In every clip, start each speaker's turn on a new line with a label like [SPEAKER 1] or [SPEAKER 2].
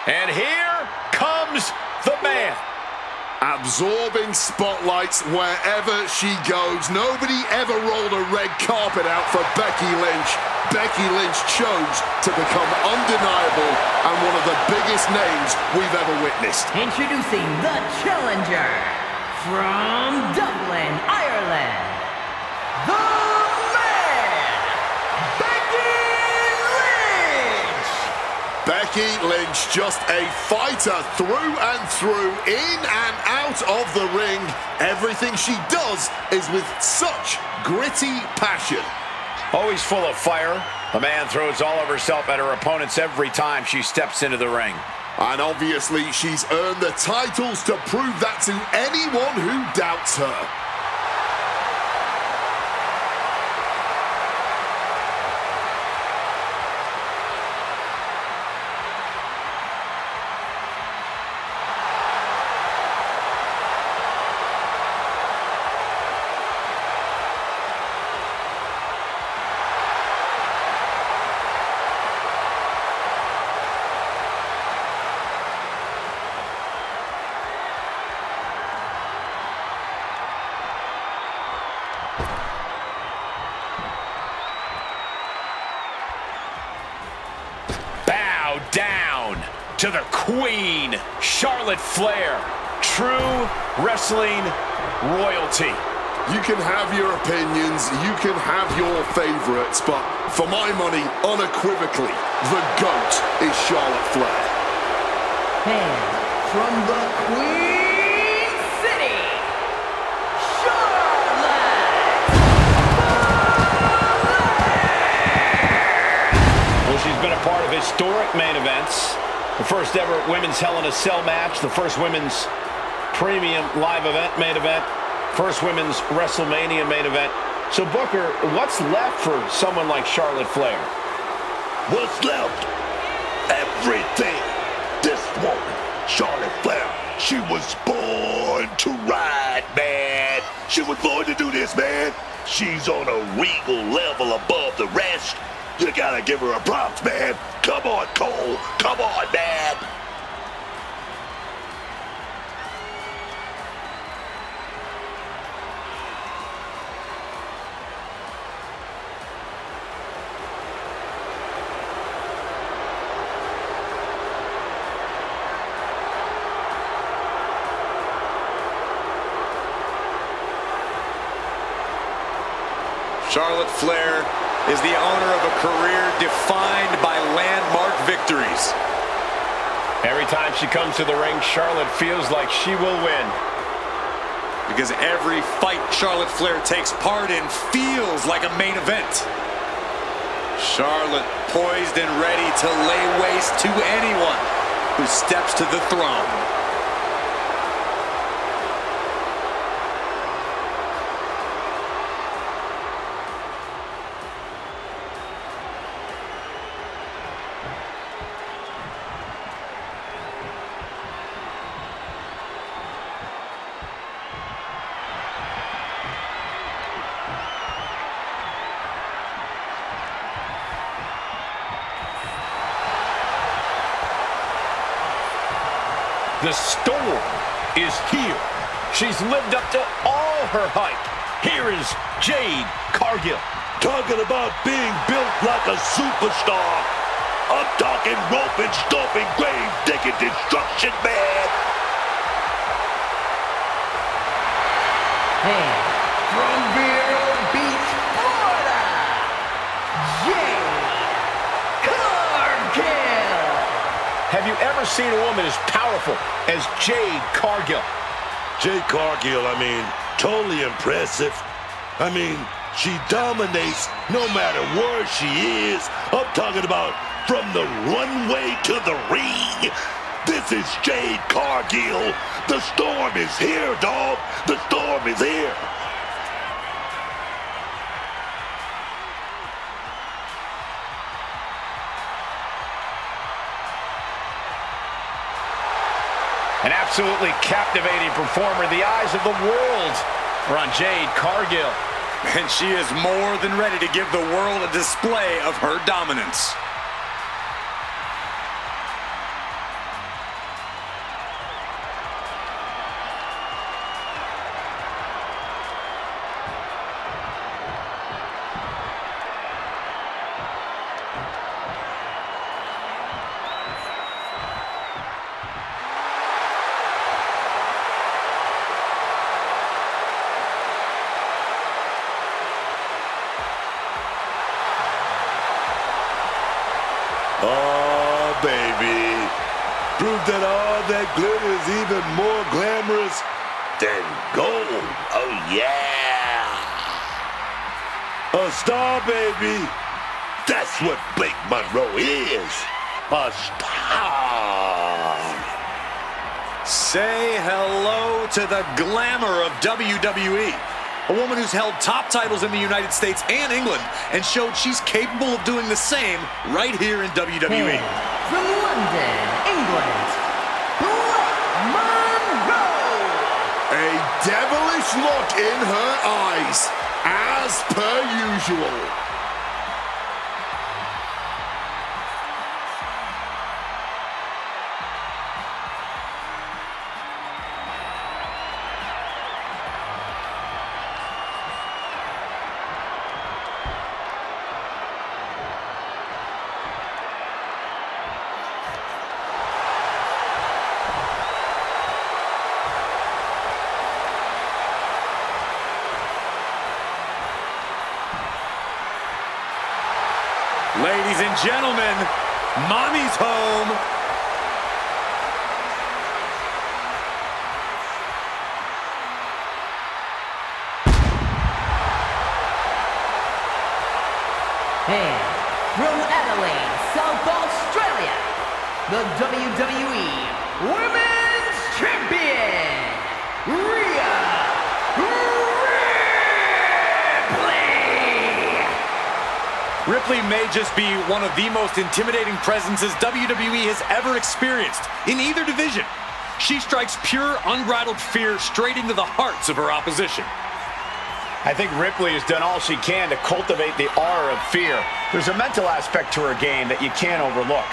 [SPEAKER 1] And here comes the man.
[SPEAKER 2] Absorbing spotlights wherever she goes. Nobody ever rolled a red carpet out for Becky Lynch. Becky Lynch chose to become undeniable and one of the biggest names we've ever witnessed.
[SPEAKER 3] Introducing the challenger from Dublin, Ireland, the man, Becky Lynch!
[SPEAKER 2] Becky Lynch, just a fighter through and through, in and out of the ring. Everything she does is with such gritty passion.
[SPEAKER 1] Always full of fire. The man throws all of herself at her opponents every time she steps into the ring.
[SPEAKER 2] And obviously she's earned the titles to prove that to anyone who doubts her.
[SPEAKER 1] Down to the Queen, Charlotte Flair, true wrestling royalty.
[SPEAKER 2] You can have your opinions, you can have your favorites, but for my money, unequivocally, the GOAT is Charlotte Flair.
[SPEAKER 3] And from the Queen City,
[SPEAKER 1] She's been a part of historic main events. The first ever women's Hell in a Cell match, the first women's premium live event main event, first women's WrestleMania main event. So Booker, what's left for someone like Charlotte Flair?
[SPEAKER 4] What's left? Everything. This woman, Charlotte Flair, she was born to ride, man. She was born to do this, man. She's on a regal level above the rest. You gotta give her a props, man. Come on, Cole. Come on, man.
[SPEAKER 5] Charlotte Flair is the owner of a career defined by landmark victories.
[SPEAKER 1] Every time she comes to the ring, Charlotte feels like she will win.
[SPEAKER 5] Because every fight Charlotte Flair takes part in feels like a main event. Charlotte poised and ready to lay waste to anyone who steps to the throne.
[SPEAKER 1] The storm is here. She's lived up to all her hype. Here is Jade Cargill.
[SPEAKER 4] Talking about being built like a superstar. I'm talking rope and stomping, grave digging destruction, man.
[SPEAKER 3] And from Vero Beach, Florida, Jade Cargill!
[SPEAKER 1] Have you ever seen a woman as powerful as Jade Cargill?
[SPEAKER 4] Jade Cargill, I mean, totally impressive. I mean, she dominates no matter where she is. I'm talking about from the runway to the ring. This is Jade Cargill. The storm is here, dog. The storm is here.
[SPEAKER 1] An absolutely captivating performer. The eyes of the world are on Jade Cargill.
[SPEAKER 5] And she is more than ready to give the world a display of her dominance.
[SPEAKER 4] Oh, baby. Prove that all that glitter is even more glamorous than gold. Oh, yeah. A star, baby. That's what Blake Monroe is. A star.
[SPEAKER 5] Say hello to the glamour of WWE. A woman who's held top titles in the United States and England and showed she's capable of doing the same right here in WWE.
[SPEAKER 3] From London, England, Blake Monroe.
[SPEAKER 2] A devilish look in her eyes, as per usual.
[SPEAKER 5] Ladies and gentlemen, Mommy's home.
[SPEAKER 3] And from Adelaide, South Australia, the WWE Women's Champion, Rhea Ripley.
[SPEAKER 5] Ripley may just be one of the most intimidating presences WWE has ever experienced in either division. She strikes pure, unbridled fear straight into the hearts of her opposition.
[SPEAKER 1] I think Ripley has done all she can to cultivate the aura of fear. There's a mental aspect to her game that you can't overlook.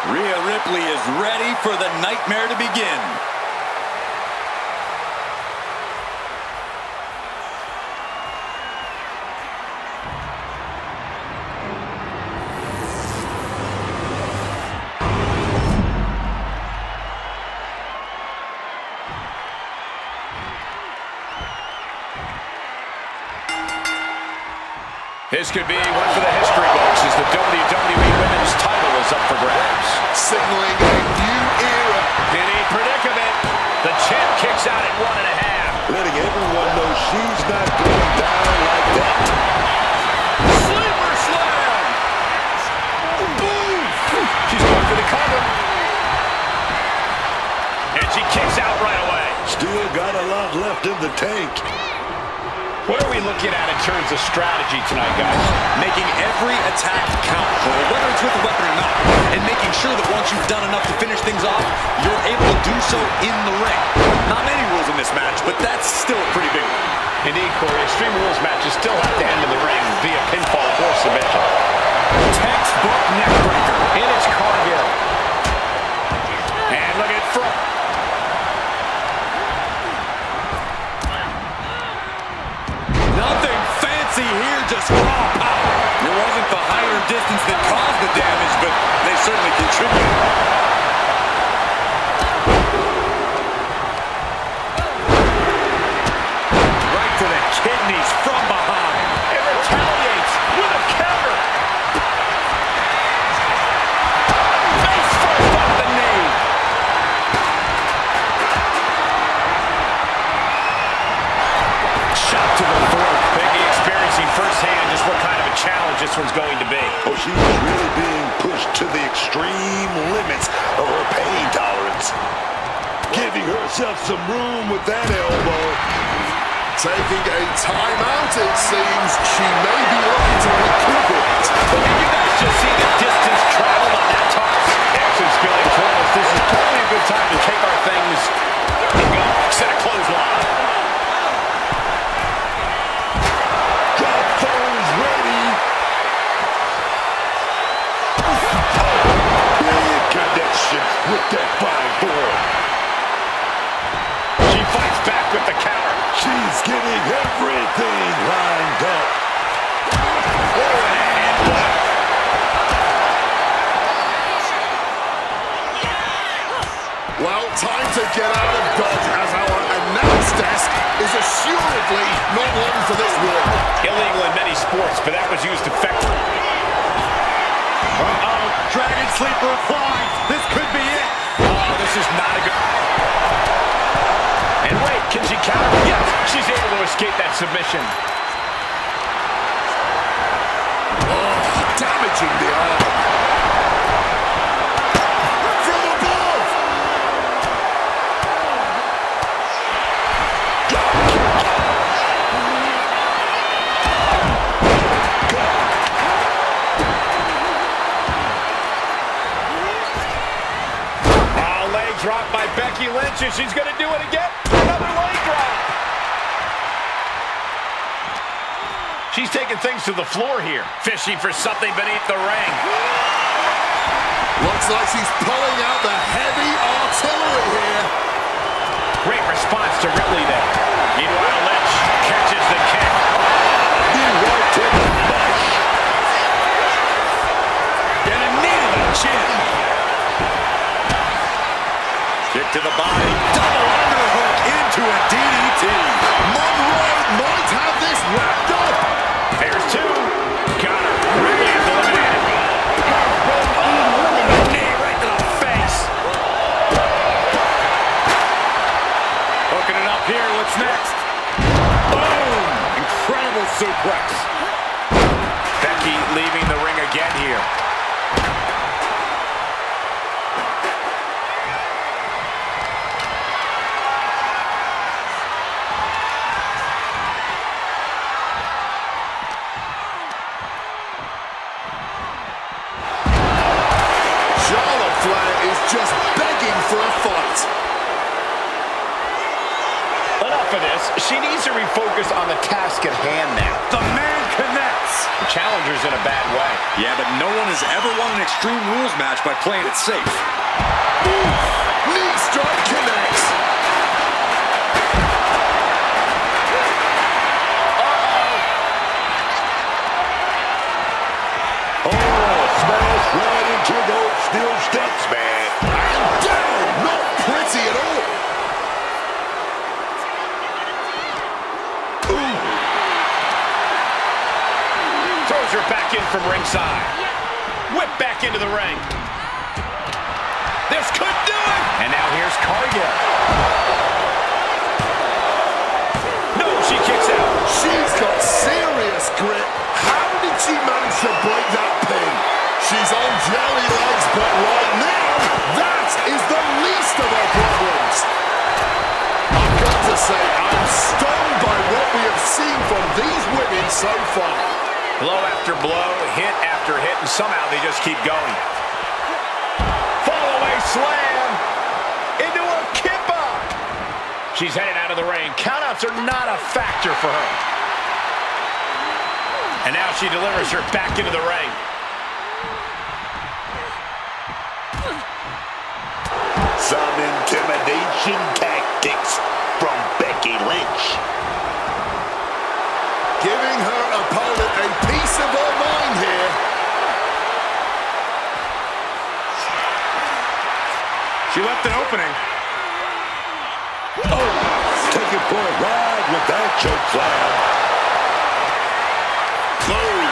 [SPEAKER 5] Rhea Ripley is ready for the nightmare to begin.
[SPEAKER 1] This could be one for the history books as the WWE Women's title is up for grabs.
[SPEAKER 2] Signaling a new era.
[SPEAKER 1] In a predicament, the champ kicks out at 1.5.
[SPEAKER 4] Letting everyone know she's not going down like that.
[SPEAKER 1] Sleeper slam! Boom! She's going for the cover. And she kicks out right away.
[SPEAKER 4] Still got a lot left in the tank.
[SPEAKER 1] What are we looking at in terms of strategy tonight, guys?
[SPEAKER 5] Making every attack count, whether it's with a weapon or not, and making sure that once you've done enough to finish things off, you're able to do so in the ring. Not many rules in this match, but that's still a pretty big one.
[SPEAKER 1] Indeed, Corey, Extreme Rules matches still have to end in the ring via pinfall or submission. Textbook neckbreaker. It is Cargill. And look at front.
[SPEAKER 5] Nothing fancy here, just raw power. It wasn't the higher distance that caused the damage, but they certainly contributed. Right to the kidneys from behind.
[SPEAKER 1] It retaliates with a counter. Face first off the knee. Shot to the throat. Becky experiencing firsthand just what kind of a challenge this one's going to be.
[SPEAKER 4] Oh, she was really being pushed to the extreme limits of her pain tolerance. Giving herself some room with that elbow.
[SPEAKER 2] Taking a timeout, it seems. She may be looking to recuperate.
[SPEAKER 1] But did you guys just see the distance traveled on that toss? It actually Looks feeling close. This is probably a good time to take our things and go. Set a clothesline.
[SPEAKER 4] Drop those ready. Big connection with that 5-4.
[SPEAKER 1] She fights back with the counter.
[SPEAKER 4] She's getting everything lined up.
[SPEAKER 1] Oh, and a headbutt.
[SPEAKER 2] Well, time to get out of Dodge as our announce desk is assuredly not long for this war.
[SPEAKER 1] Illegal in many sports, but that was used effectively.
[SPEAKER 5] Uh-oh, Dragon Sleeper applied. This could be it.
[SPEAKER 1] Oh, this is not a good... And wait, can she counter? Yes, she's able to escape that submission.
[SPEAKER 2] Oh, damaging the arm. From above.
[SPEAKER 1] Oh, leg drop by Becky Lynch, and she's going to do it again. Another leg drop. She's taking things to the floor here, fishing for something beneath the ring.
[SPEAKER 2] Looks like she's pulling out the heavy artillery here.
[SPEAKER 1] Great response to Ripley there. Meanwhile, Lynch catches the kick.
[SPEAKER 4] He worked to the flesh.
[SPEAKER 5] And a knee to the chin. Kick to the body. Double underhook into a DDT.
[SPEAKER 2] Monroe might have this wrapped up.
[SPEAKER 1] There's two. Got her. Ripley is eliminated. Knee right to the face.
[SPEAKER 5] Hooking it up here. What's next? Boom! Incredible suplex.
[SPEAKER 1] Becky leaving the ring again here.
[SPEAKER 2] Flair is just begging for a fight.
[SPEAKER 1] Enough of this. She needs to refocus on the task at hand now.
[SPEAKER 5] The man connects.
[SPEAKER 1] The challenger's in a bad way.
[SPEAKER 5] Yeah, but no one has ever won an Extreme Rules match by playing it safe.
[SPEAKER 2] Knee strike connects.
[SPEAKER 4] Smash right into those steel steps, man.
[SPEAKER 2] And down. Not pretty at all.
[SPEAKER 4] Ooh.
[SPEAKER 1] Throws her back in from ringside. Whip back into the ring. This could do it. And now here's Cargill. No, she kicks out.
[SPEAKER 2] She's got serious grit. How did she manage to break that pin? She's on jelly legs, but right now, that is the least of her problems. I've got to say, I'm stunned by what we have seen from these women so far.
[SPEAKER 1] Blow after blow, hit after hit, and somehow they just keep going. Fall-away slam into a kippa. She's headed out of the ring. Countouts are not a factor for her. And now she delivers her back into the ring.
[SPEAKER 4] Some intimidation tactics from Becky Lynch.
[SPEAKER 2] Giving her opponent a piece of her mind here.
[SPEAKER 5] She left an opening.
[SPEAKER 4] Oh, take it for a ride with that choke slam. Boom.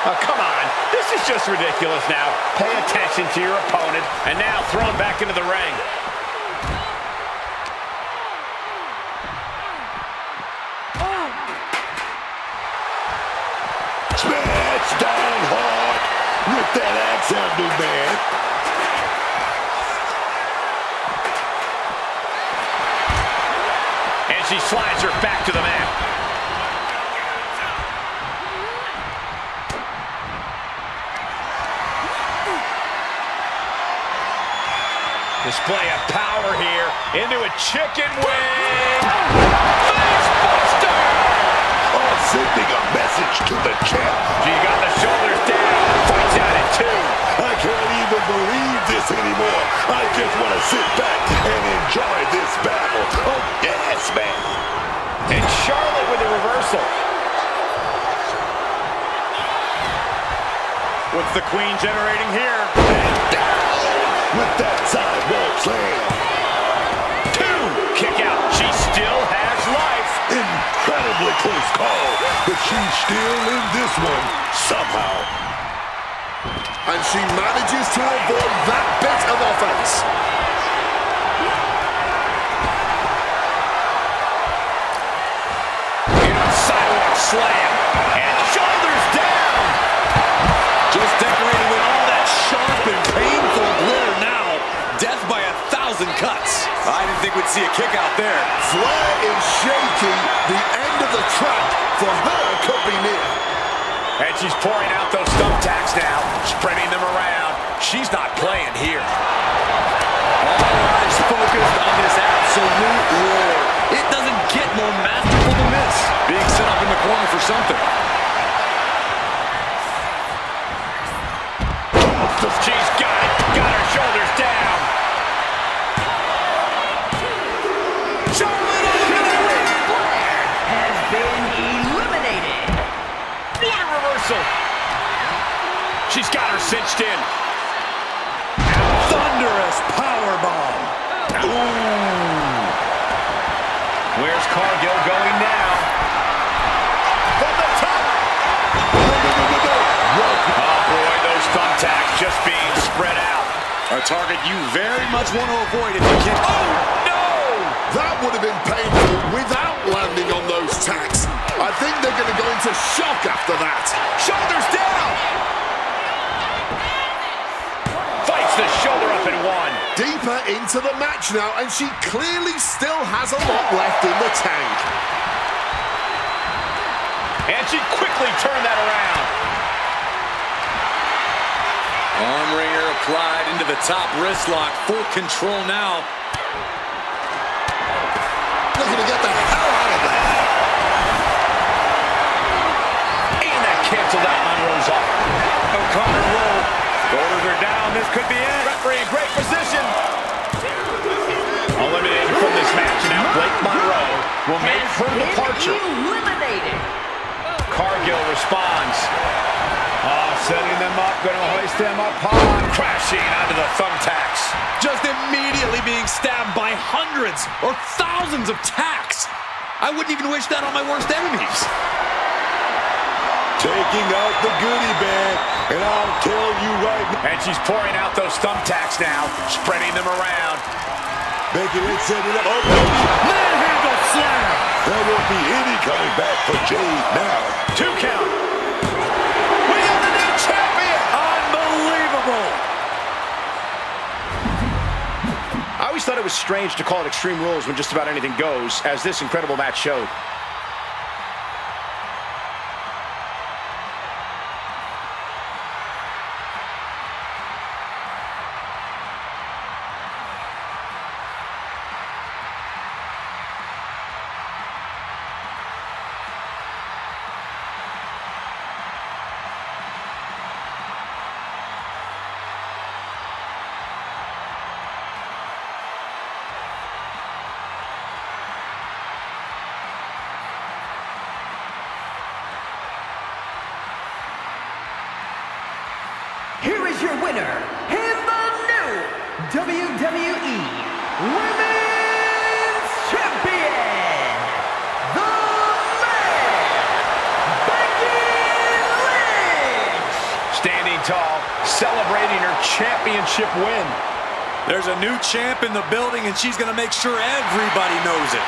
[SPEAKER 1] Oh, come on. This is just ridiculous now. Pay attention to your opponent, and now thrown back into the ring.
[SPEAKER 4] Smash down hard with that axe handle, man.
[SPEAKER 1] And she slides her back to the mat. Display of power here into a chicken wing. Facebuster!
[SPEAKER 4] Oh, sending a message to the champ.
[SPEAKER 1] She got the shoulders down. Fights out at 2.
[SPEAKER 4] I can't even believe this anymore. I just want to sit back and enjoy this battle. Oh, yes, man.
[SPEAKER 1] And Charlotte with a reversal.
[SPEAKER 5] What's the queen generating here?
[SPEAKER 4] And down with that sidewalk slam.
[SPEAKER 1] 2. Kick out. She still has life.
[SPEAKER 4] Incredibly close call, but she's still in this one somehow.
[SPEAKER 2] And she manages to avoid that bit of offense.
[SPEAKER 1] Sidewalk slam. And shoulders down.
[SPEAKER 5] Just decorating with all that sharp and painful glitter now. Death by 1,000 cuts. I didn't think we'd see a kick out there.
[SPEAKER 2] Flair is shaky. The end of the track for her could be near.
[SPEAKER 1] And she's pouring out those thumbtacks now, spreading them around. She's not playing here.
[SPEAKER 5] All eyes focused on this absolute roar. It doesn't get more masterful than this. Being set up in the corner for something.
[SPEAKER 1] She's got it. Got her shoulders down. Charlotte eliminated.
[SPEAKER 3] Flair has been eliminated.
[SPEAKER 1] What a reversal. She's got her cinched in.
[SPEAKER 5] Thunderous powerbomb.
[SPEAKER 1] Ooh. Where's Cargill going now? From the top. Oh boy, those thumbtacks just being spread out.
[SPEAKER 5] A target you very much want to avoid if you can.
[SPEAKER 1] Oh no!
[SPEAKER 2] That would have been painful without landing on those tacks. I think they're going to go into shock after that.
[SPEAKER 1] Shoulders down. Fights the shoulder up in 1.
[SPEAKER 2] Deeper into the match now, and she clearly still has a lot left in the tank.
[SPEAKER 1] And she quickly turned that around.
[SPEAKER 5] Arm wringer applied into the top wrist lock. Full control now.
[SPEAKER 2] Looking to get the hell out of there.
[SPEAKER 1] And that canceled out Monroe's off.
[SPEAKER 5] O'Connor low. Shoulders are down. This could be it.
[SPEAKER 1] Referee in great position. Eliminated from this match. Now Blake Monroe will make her departure.
[SPEAKER 3] Eliminated.
[SPEAKER 1] Cargill responds. Setting them up, going to hoist them up high. Crashing onto the thumbtacks.
[SPEAKER 5] Just immediately being stabbed by hundreds or thousands of tacks. I wouldn't even wish that on my worst enemies.
[SPEAKER 4] Taking out the goodie bag, and I'll tell you right now.
[SPEAKER 1] And she's pouring out those thumbtacks now, spreading them around.
[SPEAKER 4] Becky Lynch set it up. Oh, manhandle slam. There won't be any coming back for Jade now.
[SPEAKER 1] 2 count. We got the new champion.
[SPEAKER 5] Unbelievable.
[SPEAKER 1] I always thought it was strange to call it Extreme Rules when just about anything goes, as this incredible match showed.
[SPEAKER 3] Here is your winner, and the new WWE Women's Champion, the man, Becky Lynch.
[SPEAKER 1] Standing tall, celebrating her championship win.
[SPEAKER 5] There's a new champ in the building, and she's going to make sure everybody knows it.